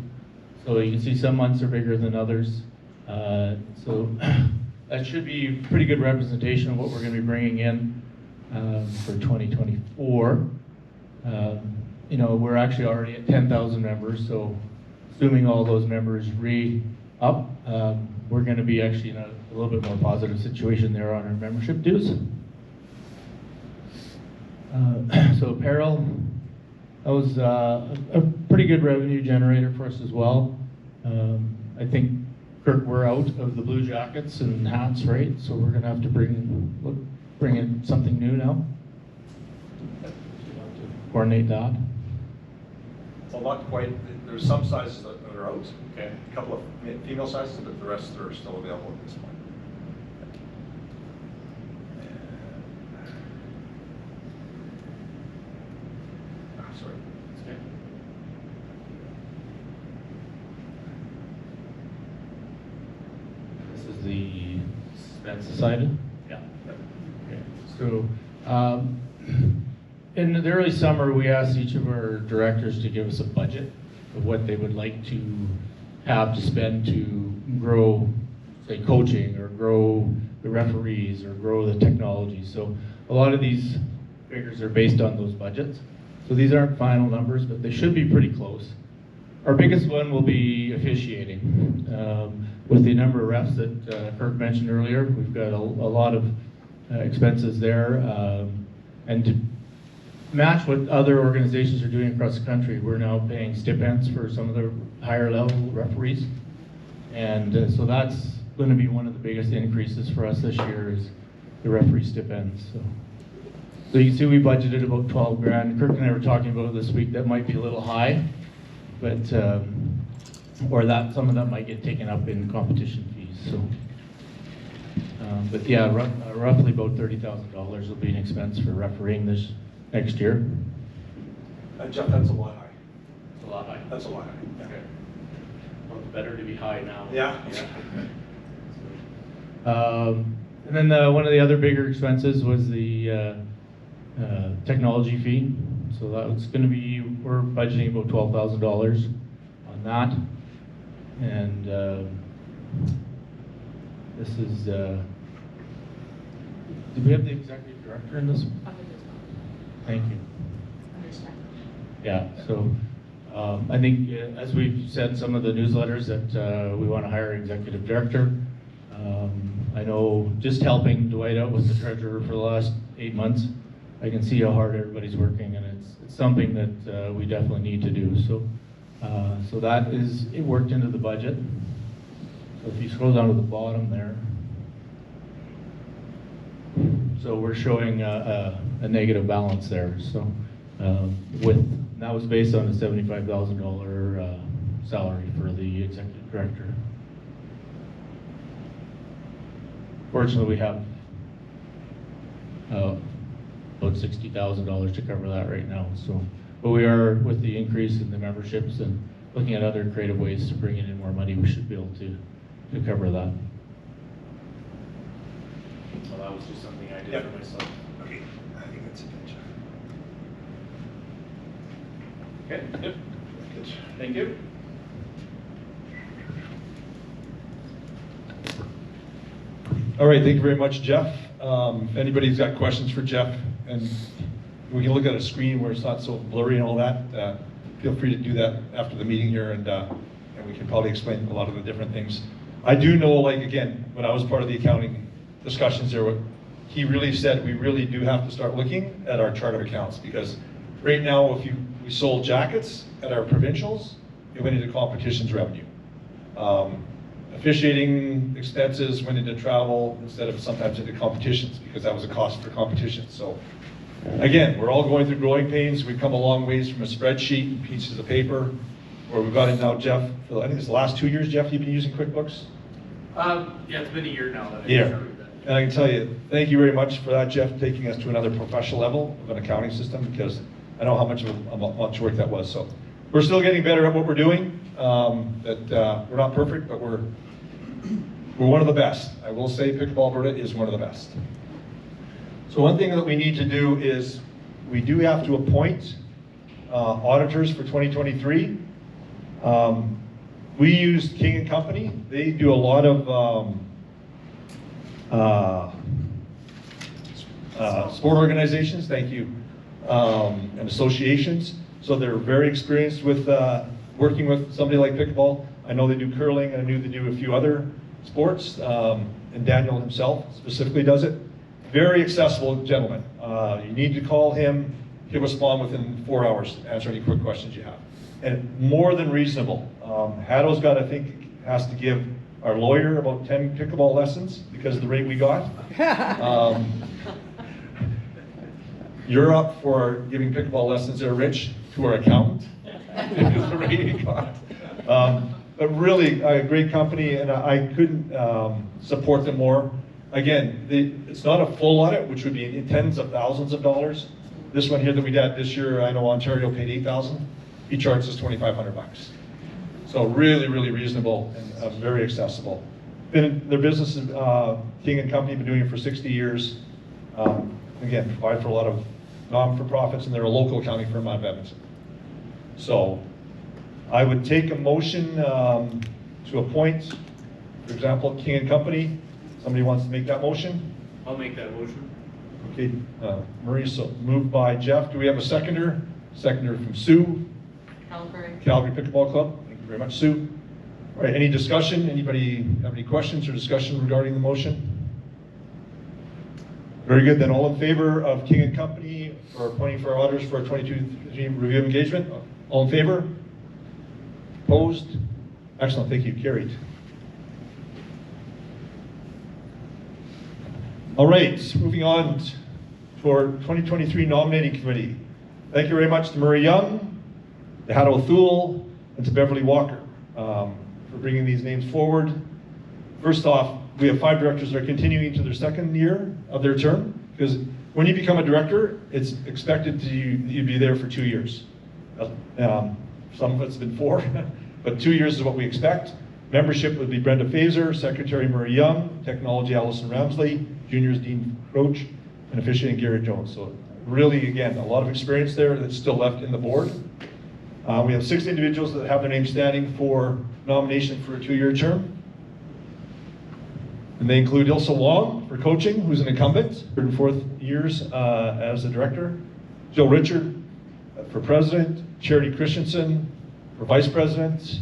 So you can see some months are bigger than others. So that should be pretty good representation of what we're going to be bringing in for 2024. You know, we're actually already at 10,000 members, so assuming all those members re-up, we're going to be actually in a little bit more positive situation there on our membership dues. So apparel, that was a pretty good revenue generator for us as well. I think, Kirk, we're out of the blue jackets and hats, right? So we're going to have to bring in something new now. Coordinate that. Well, not quite. There's some sizes that are out. Okay. A couple of female sizes, but the rest are still available at this point. Sorry. Okay. This is the expense side. Yeah. Okay. So, in the early summer, we asked each of our directors to give us a budget of what they would like to have to spend to grow, say, coaching, or grow the referees, or grow the technology. So a lot of these figures are based on those budgets. So these aren't final numbers, but they should be pretty close. Our biggest one will be officiating. With the number of refs that Kirk mentioned earlier, we've got a lot of expenses there. And to match what other organizations are doing across the country, we're now paying stipends for some of the higher level referees. And so that's going to be one of the biggest increases for us this year, is the referee stipends. So you can see we budgeted about 12 grand. Kirk and I were talking about it this week. That might be a little high, but or that some of that might get taken up in competition fees. So, but yeah, roughly about $30,000 will be an expense for refereeing this next year. Jeff, that's a lot high. It's a lot high. That's a lot high. Yeah. Okay. Well, it's better to be high now. Yeah. And then one of the other bigger expenses was the technology fee. So that's going to be, we're budgeting about $12,000 on that. And this is, do we have the executive director in this? Thank you. Yeah, so I think as we've said in some of the newsletters that we want to hire an executive director. I know just helping Dwight out with the treasurer for the last 8 months, I can see how hard everybody's working, and it's something that we definitely need to do. So, so that is, it worked into the budget. So if you scroll down to the bottom there, so we're showing a negative balance there. So that was based on a $75,000 salary for the executive director. Fortunately, we have about $60,000 to cover that right now. So, but we are, with the increase in the memberships and looking at other creative ways to bring in more money, we should be able to cover that. So that was just something I did for myself. Okay, I think that's a picture. Okay. Yep. Thank you. All right, thank you very much, Jeff. If anybody's got questions for Jeff, and we can look at a screen where it's not so blurry and all that, feel free to do that after the meeting here, and we can probably explain a lot of the different things. I do know, like, again, when I was part of the accounting discussions there, he really said we really do have to start looking at our chart of accounts, because right now, if we sold jackets at our provincials, it went into competitions revenue. Officiating expenses went into travel instead of sometimes into competitions, because that was a cost for competitions. So again, we're all going through growing pains. We've come a long ways from a spreadsheet and pieces of paper, where we've got it now, Jeff. I think it's the last 2 years, Jeff, you've been using QuickBooks? Yeah, it's been a year now that I've started that. And I can tell you, thank you very much for that, Jeff, taking us to another professional level of an accounting system, because I know how much work that was. So we're still getting better at what we're doing. We're not perfect, but we're one of the best. I will say Pickleball Alberta is one of the best. So one thing that we need to do is we do have to appoint auditors for 2023. We used King & Company. They do a lot of sport organizations, thank you, and associations. So they're very experienced with working with somebody like pickleball. I know they do curling, and I knew they do a few other sports, and Daniel himself specifically does it. Very accessible gentleman. You need to call him, he'll respond within 4 hours, answer any quick questions you have. And more than reasonable. Haddo's got, I think, has to give our lawyer about 10 pickleball lessons because of the rate we got. You're up for giving pickleball lessons there, Rich, to our accountant because of the rate we got. But really, a great company, and I couldn't support them more. Again, it's not a full audit, which would be in tens of thousands of dollars. This one here that we did this year, I know Ontario paid $8,000. He charges us $2,500. So really, really reasonable and very accessible. Their business is King & Company, been doing it for 60 years. Again, provide for a lot of non-for-profits, and they're a local accounting firm out of Edmonton. So I would take a motion to appoint, for example, King and Company. Somebody wants to make that motion? I'll make that motion. Okay, Murray, so moved by Jeff. Do we have a seconder? Seconder from Sue, Calgary Pickleball Club. Thank you very much, Sue. All right, any discussion? Anybody have any questions or discussion regarding the motion? Very good, then all in favor of King and Company for appointing for our auditors for our 22 review of engagement? All in favor? Opposed? Excellent, thank you, carried. All right, moving on to our 2023 nominating committee. Thank you very much to Murray Young, to Haddo Thule, and to Beverly Walker for bringing these names forward. First off, we have 5 directors that are continuing to their second year of their term, because when you become a director, it's expected that you be there for 2 years. Some of it's been 4, but 2 years is what we expect. Membership would be Brenda Fazer, Secretary Murray Young, Technology Allison Ramsley, Juniors Dean Croach, and Officiating Garrett Jones. So really, again, a lot of experience there that's still left in the board. We have 6 individuals that have their name standing for nomination for a 2-year term. And they include Ilse Wong for coaching, who's an incumbent, 3rd and 4th years as a director. Jill Richard for president. Charity Christensen for vice president.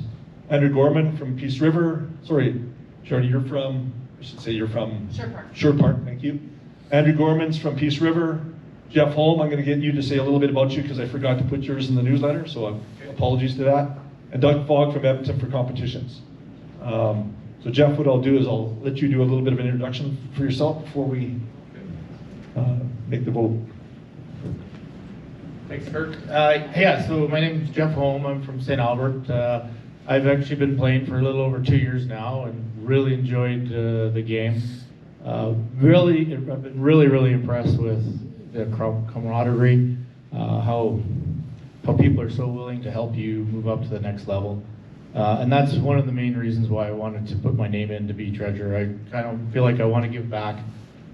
Andrew Gorman from Peace River. Sorry, Charity, you're from Sure Park, thank you. Andrew Gorman's from Peace River. Jeff Holm, I'm going to get you to say a little bit about you because I forgot to put yours in the newsletter, so apologies to that. And Doug Fogg from Edmonton for competitions. So Jeff, what I'll do is I'll let you do a little bit of an introduction for yourself before we make the vote. Thanks, Kirk. Yeah, so my name is Jeff Holm. I'm from St. Albert. I've actually been playing for a little over 2 years now and really enjoyed the game. I've been really impressed with the camaraderie, how people are so willing to help you move up to the next level. And that's one of the main reasons why I wanted to put my name in to be treasurer. I kind of feel like I want to give back.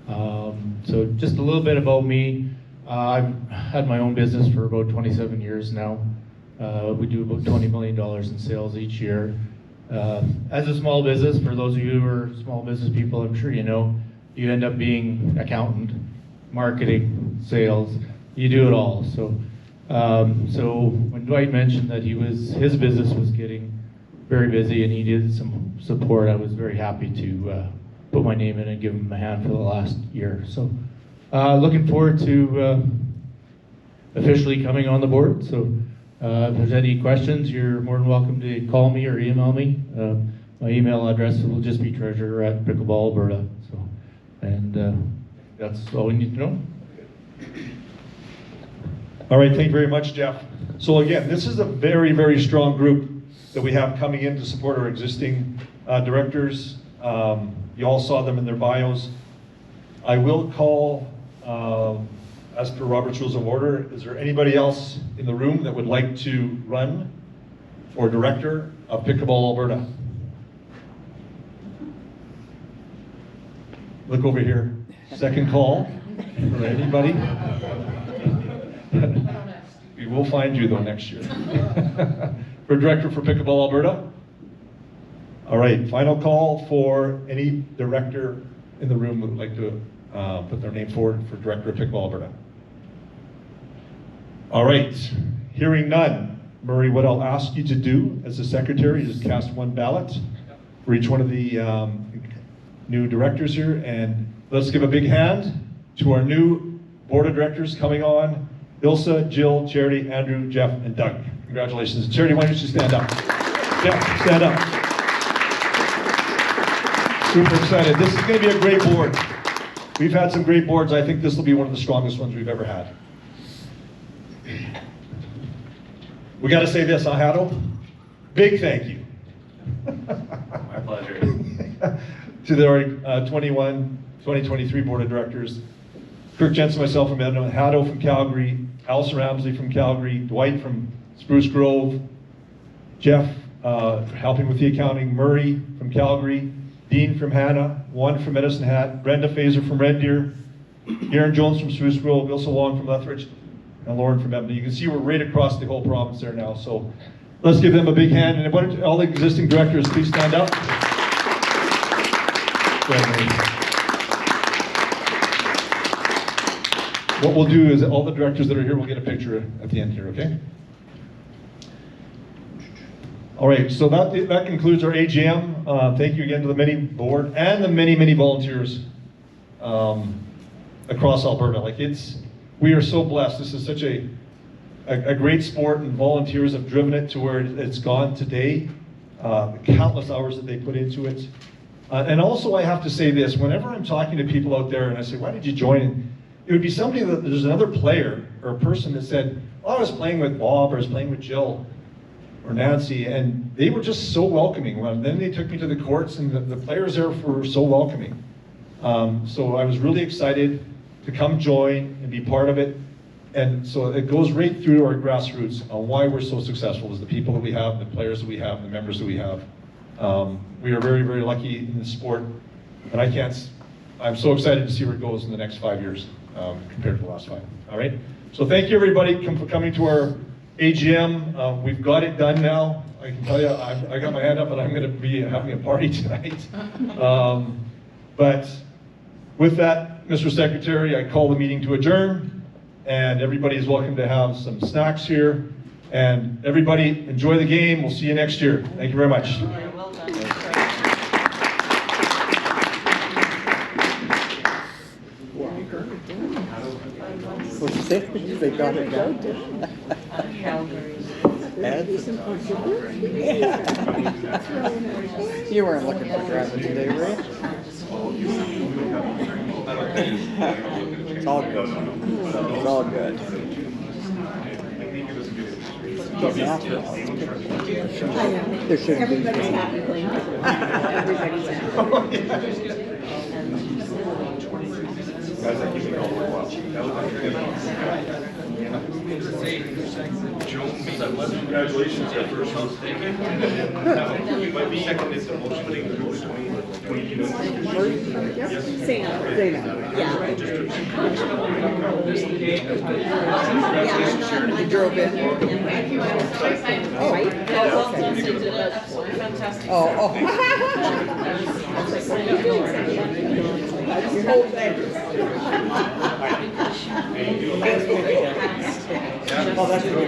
So just a little bit about me. I've had my own business for about 27 years now. We do about $20 million in sales each year. As a small business, for those of you who are small business people, I'm sure you know, you end up being accountant, marketing, sales, you do it all. So when Dwight mentioned that his business was getting very busy and he needed some support, I was very happy to put my name in and give him a hand for the last year. So looking forward to officially coming on the board. So if there's any questions, you're more than welcome to call me or email me. My email address will just be treasurer@Pickleball Alberta. So, and that's all we need to know. All right, thank you very much, Jeff. So again, this is a very strong group that we have coming in to support our existing directors. You all saw them in their bios. I will call, as per Robert's Rules of Order, is there anybody else in the room that would like to run for director of Pickleball Alberta? Look over here. Second call for anybody. We will find you though next year. For director for Pickleball Alberta. All right, final call for any director in the room who would like to put their name forward for director of Pickleball Alberta. All right, hearing none. Murray, what I'll ask you to do as the secretary is cast one ballot for each one of the new directors here, and let's give a big hand to our new board of directors coming on. Ilse, Jill, Charity, Andrew, Jeff, and Doug. Congratulations. Charity, why don't you stand up? Jeff, stand up. Super excited. This is going to be a great board. We've had some great boards. I think this will be one of the strongest ones we've ever had. We got to say this, huh, Haddo? Big thank you. My pleasure. To the 2023 board of directors. Kirk, Jensen, myself from Edmonton, Haddo from Calgary, Allison Ramsley from Calgary, Dwight from Spruce Grove, Jeff helping with the accounting, Murray from Calgary, Dean from Hannah, Juan from Medicine Hat, Brenda Fazer from Red Deer, Aaron Jones from Spruce Grove, Ilse Wong from Lethbridge, and Lauren from Edmonton. You can see we're right across the whole province there now. So Let's give them a big hand, and why don't all the existing directors please stand up? Go ahead, Marie. What we'll do is all the directors that are here will get a picture at the end here, okay? All right, so that concludes our AGM. Thank you again to the many board and the many volunteers across Alberta. We are so blessed. This is such a great sport, and volunteers have driven it to where it's gone today. The countless hours that they put into it. And also I have to say this, whenever I'm talking to people out there and I say, why did you join? It would be somebody that there's another player or a person that said, oh, I was playing with Bob, or I was playing with Jill or Nancy, and they were just so welcoming. Well, then they took me to the courts, and the players there were so welcoming. So I was really excited to come join and be part of it. And so it goes right through our grassroots on why we're so successful, is the people that we have, the players that we have, the members that we have. We are very lucky in this sport, and I'm so excited to see where it goes in the next 5 years compared to the last 5. All right? So thank you everybody for coming to our AGM. We've got it done now. I can tell you, I got my hand up, and I'm going to be having a party tonight. But with that, Mr. Secretary, I call the meeting to adjourn. And everybody is welcome to have some snacks here. And everybody, enjoy the game. We'll see you next year. Thank you very much. Well done. They got it down. You weren't looking for driving today, were you? It's all good. It's all good. There should be. Everybody's happy. Everybody's happy. Guys, I keep it all the while. Congratulations, your first house. Thank you. You might be second in the motion. Sam. Yeah. You drove in. Oh, well done, you did an absolutely fantastic. Oh. Your whole thing. Oh, that's good.